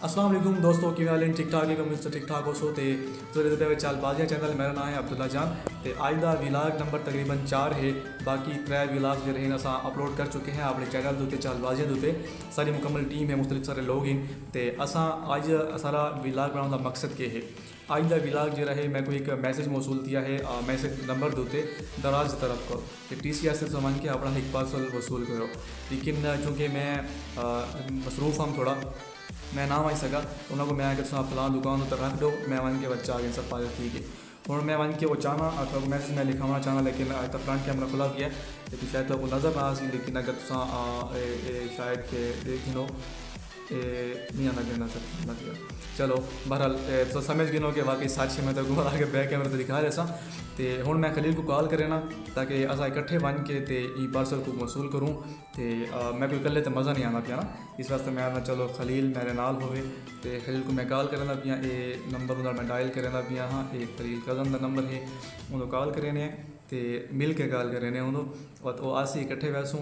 अस्सलाम वालेकुम दोस्तों की हाल ठीक ठाक है मिस्टर ठीक ठाक हो सो ते तुझे चालबाजिया चैनल मेरा नाम है अब्दुल्ला जान ते आज दा विलाग नंबर तकरीबन 4 है। बाकी 3 विलाग जो हैं असा अपलोड कर चुके हैं अपने चैनल के उत्ते चालबाजिया के उत्ते सारी मुकम्मल टीम है मुख्तलिफ सारे लोग हैं ते असा अज सारा विलाग बनाने का मकसद के है। आज का विलाग जो है मैं कोई एक मैसेज मौसूल किया है मैसेज नंबर के उत्ते दराज तरफ करो कि TCS से समझ के अपना एक पार्सल वसूल करो, लेकिन चूँकि मैं मसरूफ़ हम थोड़ा मैं ना आई सका उन्होंने मैं अगर तुम फलां दुकान तो रख दो मैं वन के बच्चा आ गए सब पाया ठीक है। हूँ मैं वन के वो चाहना तो मैसेज मैं लिखाना चाहना लेकिन आज तक फ्रंट कैमरा खुला गया लेकिन शायद तो नज़र ना सी, लेकिन अगर तुम शायद के देख लो नहीं आना कहना सर चलो बहरहाल तो समझ गिनो कि वाकई सच है। मैं तो घुमा के बैक कैमरे दिखा रहा तो हूँ मैं खलील को कॉल करे ना ताकि असा इकट्ठे बन के ते ई पार्सल को वसूल करूँ तो मैं कोई कल्ले तो मज़ा नहीं आना पिया ना, इस वास्ते मैं आना चलो खलील मेरे नाल होवे तो खलील को मैं कॉल करना पिया ये नंबर उधर मैं डायल करना पिया हाँ ये खलील कज़न का नंबर है उन्होंने कॉल करे तो मिल के कॉल करे उन्होंने और वो आसी इकट्ठे वैसूँ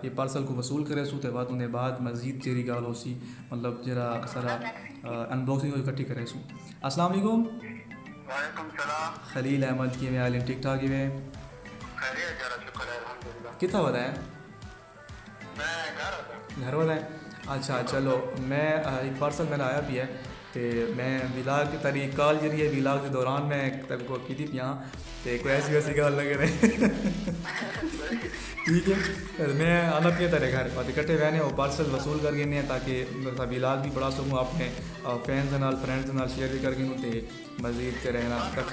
ये पार्सल को वसूल करे सूँ तो बाद उन्हें बाद मज़ीद तेरी गाल हो सी मतलब जरा सारा अनबॉक्सिंग को इकट्ठी करे सूँ। अस्सलाम वालेकुम। वालेकुम सलाम। खलील अहमद की मैं ठीक ठाक ही में खैरियत जरा शुक्र है अल्हम्दुलिल्लाह। कितना बताएं मैं घर बताएं। अच्छा चलो मैं एक पार्सल मेरा आया भी है तो मैं विलाग की तारी कॉल जरिए है विलाग के दौरान मैं तक को की थी पिया तो कोई ऐसी वैसी गल लग रहे ठीक है मैं आना पिया तेरे घर और इकट्ठे बहने वो पार्सल वसूल कर गए ताकि विलाग भी बढ़ा सकूँ अपने फैंस नाल फ्रेंड्स नाल शेयर भी कर गए तो मज़ीद से रहना कर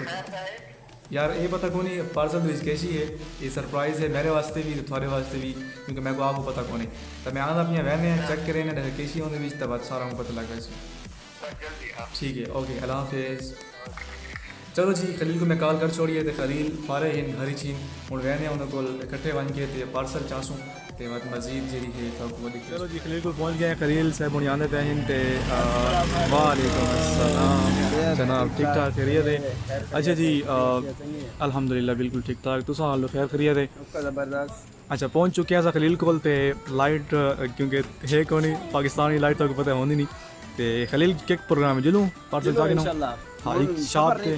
यार ये पता कौन नहीं पार्सल तो कैसी है ये सरप्राइज़ है मेरे वास्ते भी थोड़े वास्ते भी क्योंकि मेरे को आपको पता कौन है तो मैं आना अपनी बहने चेक करें कैसी होने बीच तब सारा पता लग रहा ठीक है ओके अल्लाह हाफिज़। चलो जी खलील को मैं कॉल कर छोड़िए तो खलील पारे हैं घर ही छीन हूँ वहने उन्होंने को इकट्ठे बन के पार्सल चासूँ तो बाद मजीद जी है चलो जी खलील को पहुँच गए खलील साहब हूँ आने पे हैं तो वालेकुम अस्सलाम जनाब ठीक ठाक खैरियत है। अच्छा जी अल्हम्दुलिल्लाह बिल्कुल ठीक ठाक तुम हाल खैर खैरियत है ज़बरदस्त। अच्छा पहुँच चुके हैं खलील कोल ते लाइट क्योंकि है कौन पाकिस्तानी लाइट तो पता होनी नहीं तो खलील के प्रोग्राम है जलूँ पार्सल जाके ना हाँ एक शाप के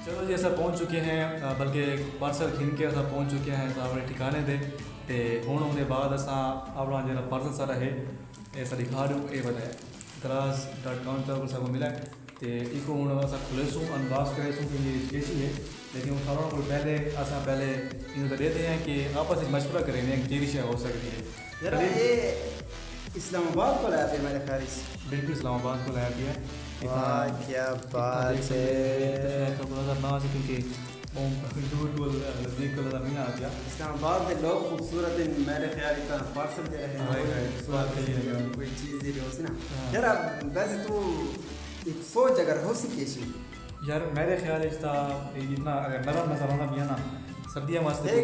चलो जी ऐसा पहुँच चुके हैं बल्कि पार्सल खिन के असा पहुँच चुके हैं अपने ठिकाने दे ते हुण उहदे बाद असा अपना जो पार्सल सारा है ऐसा दिखा दूँ ये बताया दराज.com पर सब मिला तो इको हूँ असा खुलेसूँ अनबॉक्स करेसूँ कि ये कैसी है, लेकिन वो सारों को पहले असा पहले इन्होंने देते हैं कि आपस में मशवरा करेंगे कि शय हो सकती है। जरा ये इस्लामाबाद को लाया थे मेरे ख्याल से। बिल्कुल इस्लामाबाद को लाया गया वाह क्या बात है। तो नज़र ना से क्योंकि दूर को नज़दीक को नज़र नहीं आ गया। इस्लामाबाद के लोग खूबसूरत हैं मेरे ख्याल का पार्सल दे रहे हैं कोई चीज़ दे रहे हो ना जरा वैसे तो एक सोच अगर हो सके यार मेरे ख्याल था इतना अगर नरम नजर आना भी है ना सर्दियाँ वास्ते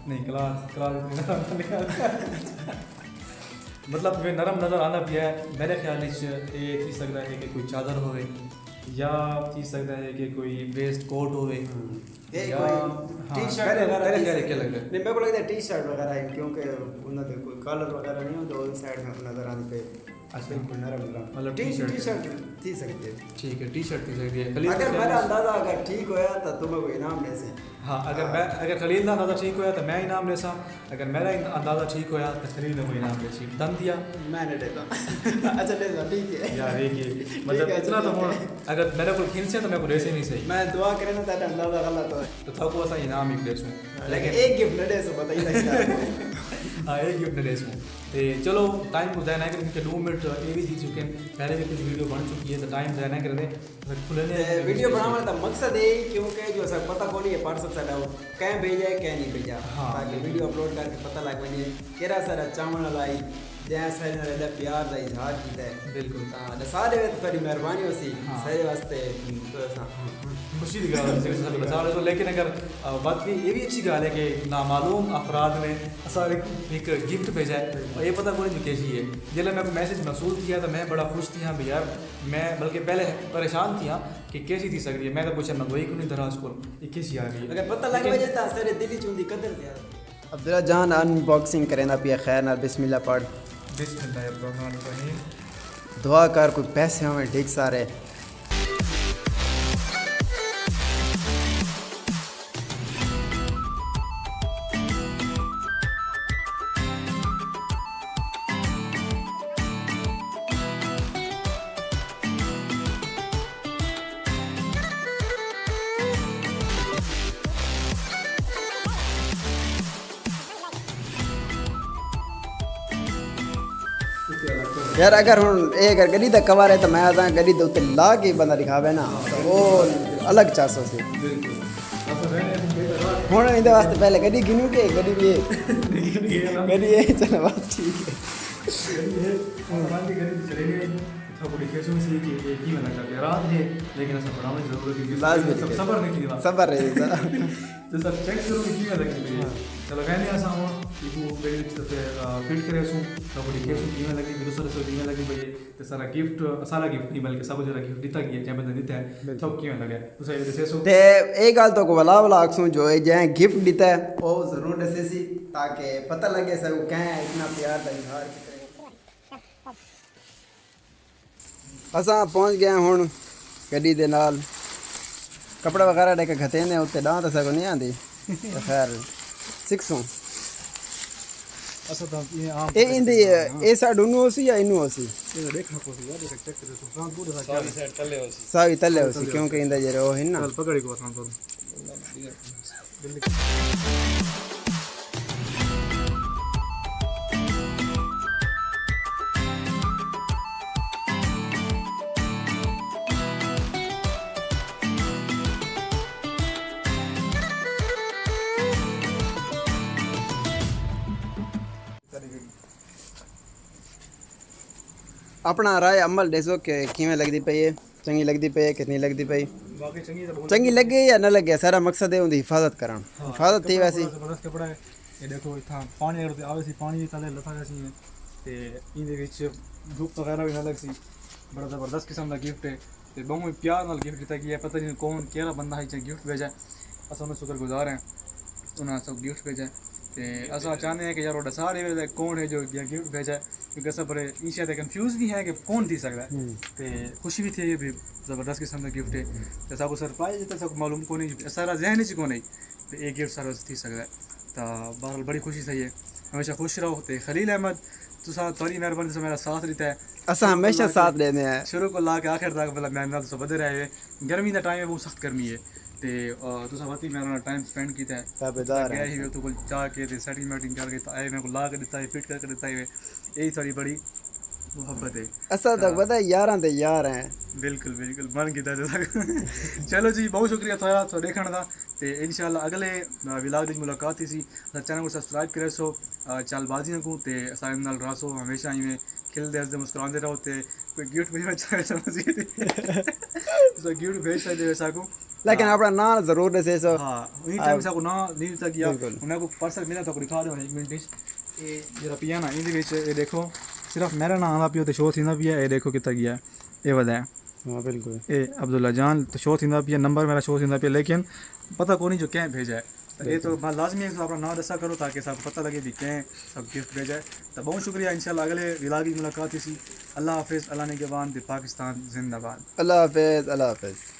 नहीं क्लास मतलब वे नरम नज़र आना भी है मेरे ख्याल ये चीज़ सकता है कि कोई चादर हो या चीज़ सकता है कि कोई वेस्ट कोट हो टी-शर्ट वगैरह क्या लगता है मेरे को लगता है टी-शर्ट वगैरह है क्योंकि उन्होंने कोई कलर वगैरह नहीं होता उन साइड में नज़र आने पे अच्छा बिल्कुल नरम मतलब टी-शर्ट थी सकती है। ठीक है टी-शर्ट थी सकती है अगर मेरा अंदाज़ा अगर ठीक होया तो तुम्हें कोई इनाम ले से हाँ अगर खलील का अंदाज़ा ठीक होया तो मैं इनाम ले सा अगर मेरा अंदाज़ा ठीक होया तो खलील ने कोई इनाम ले सी दम दिया मैंने लेता अच्छा ले लो ठीक है यार एक मतलब इतना तो अगर मेरे को खिल से तो मैं को ले से नहीं सही मैं दुआ करे ना ताकि अंदाज़ा गलत हो तो था को ऐसा इनाम एक ले सूँ लेकिन एक गिफ्ट ले सो बताइए हाँ एक गिफ्ट ले सूँ तो चलो टाइम को ज़ाया ना करें क्योंकि 2 मिनट ये भी थी चुके हैं पहले भी कुछ वीडियो बन चुकी है तो टाइम ज़ाया ना कर दें खुलने वीडियो बनाने का मकसद है क्योंकि जो सर पता कौन है पार्सल सारा कहीं भेजा है कहीं नहीं भेजा ताकि वीडियो अपलोड करके पता लग वजे केरा सारा चावल लाई जैसे सारे नाल प्यार दा इजहार कीता है बिल्कुल ता सारे वे तेरी मेहरबानी होसी सारे वास्ते तो खुशी की गल है सब सारे तो लेकिन अगर बात भी ये भी अच्छी गल है कि नामालूम अफराद ने सारे एक गिफ्ट भेजा है और ये पता कोई नहीं कैसी है जब मैं मैसेज महसूल किया तो मैं बड़ा खुश थी हाँ भी यार मैं बल्कि पहले परेशान थी हाँ कि कैसी थी सकती है मैं तो कुछ मंगवाई क्यों नहीं दराज को ये कैसी आ गई अगर पता लग वजे ता सारे दिल चुंदी कदर दिया अब्दुल्ला जान अनबॉक्सिंग करेंदा पिया खैर नाल बिस्मिल्लाह पढ़ बिस्मिल्लाहिर्रहमानिर्रहीम दुआ कर कोई पैसे हमें ठीक सारे यार अगर हूँ ये अगर गड्डी का कवर है तो मैं आता गड्डी के उत्ते ला के बंदा दिखावे ना तो वो अलग चासो से हूँ इहदे वास्ते पहले गड्डी गिनू के गड्डी भी गड्डी ये चलो बात ठीक है लेकिन ऐसा बनाने की जरूरत है लाजमी सबर नहीं की सबर रहेगा तो सब चेक करो कि क्या लगी है चलो कहने ऐसा हुआ कि वो मेरे फिट करे सु तो बड़ी केस की लगी मेरे सर से टीम लगी भाई तो सारा गिफ्ट नहीं बल्कि सब जरा गिफ्ट दिता गया जब बंदा देता है तो क्यों लगे तो सही जैसे सो ते एक गाल तो को वाला वाला अक्सू जो है जे गिफ्ट देता है वो जरूर दसे सी ताकि पता लगे सब क्या इतना प्यार का इजहार असा पहुंच गए हुण गड्डी दे नाल कपड़ा वगैरह लेके घते ने उत्ते डां तो सको नहीं आंदी तो खैर सिक्सों अच्छा तो ये आम ए इंदी ए साइड उनु होसी या इनु होसी ये देखना कोसी यार चेक करे तो फ्रंट पूरा साइड साइड तले होसी सावी तले होसी क्योंकि इंदा जे रो है ना चल पकड़ी को आसान तो अपना राय अमल दसो कि किवें लगदी पई है चंगी लगदी पई है कितनी लगदी पई बाकी चंगी लगे या न लगे सारा मकसद है उनकी हिफाजत करन हिफाजत थी वैसी जबरदस्त कपड़ा है ये देखो इतना पानी अगर आवे सी पानी तले लथा जैसी है ते इनदे विच धूप वगैरह भी ना लग सी बड़ा जबरदस्त किस्म का गिफ्ट है ते बहुत प्यार नाल गिफ्ट दिता गया पता नहीं कौन केड़ा बंदा है जे गिफ्ट भेजा अस उन्हें शुक्रगुजार हैं उन्हें सब गिफ्ट भेजा ते असा चाहते हैं कि यार वो सारे वे कौन है जो गिफ्ट भेजा क्योंकि सब बड़े ईशा ते कंफ्यूज भी है कि कौन थी सकता है ते खुशी भी थी ये भी ज़बरदस्त किस्म का गिफ्ट है तो सब सरप्राइज है सब मालूम को नहीं सारा जहन च को नहीं तो एक गिफ्ट सारा थी सकता है तो बहरहाल बड़ी खुशी सही है हमेशा खुश रहो तो खलील अहमद तुसा तोरी मेहरबानी से मेरा साथ देता है असा हमेशा साथ देने हैं शुरू को ला के आखिर तक मतलब मेरे नाल तो बदे रहे गर्मी का टाइम है बहुत सख्त गर्मी है ते तुसा वाकई मेरे नाल टाइम स्पेंड किया है ताबेदार गया ही तो कोई चाह के ते सेटिंग करके तो आए मेरे को ला के देता है फिट करके देता है यही थोड़ी बड़ी मोहब्बत है असा तक पता है यार ते यार हैं बिल्कुल बिल्कुल मन कीता चलो जी बहुत शुक्रिया थोड़ा तो देखने का ते इंशाल्लाह अगले व्लॉग दी मुलाकात थी चैनल को सब्सक्राइब करे सो चालबाजियां को ते सारे नाल रहो हमेशा ही में खिलते हंसते मुस्कुराते रहो ते कोई गिफ्ट भेजना चाहे तो गिफ्ट भेज सकते वैसा को लेकिन अपना नाम जरूर दसे सो हाँ वही टाइम से को ना नहीं था किया उन्हें को पार्सल मिला तो दिखा दो 1 मिनट ये जरा पिया ना इहदे विच ये देखो सिर्फ मेरा नाम आंदा पियो ते शो थींदा पिया ये देखो कितना गया ये बताया हाँ बिल्कुल ए अब्दुल्ला जान तो शो थींदा पिया नंबर मेरा शो थींदा पिया लेकिन पता को नहीं जो क्या भेजा है तो ये तो लाजमी है कि अपना नाम दसा करो ताकि सबको पता लगे भी क्या सब गिफ्ट भेजा है तो बहुत शुक्रिया इंशाल्लाह अगले व्लॉग की मुलाकात थी अल्लाह हाफिज़ अल्लाह ने के बाद पाकिस्तान जिंदाबाद अल्लाह हाफिज़ अल्लाह हाफिज़।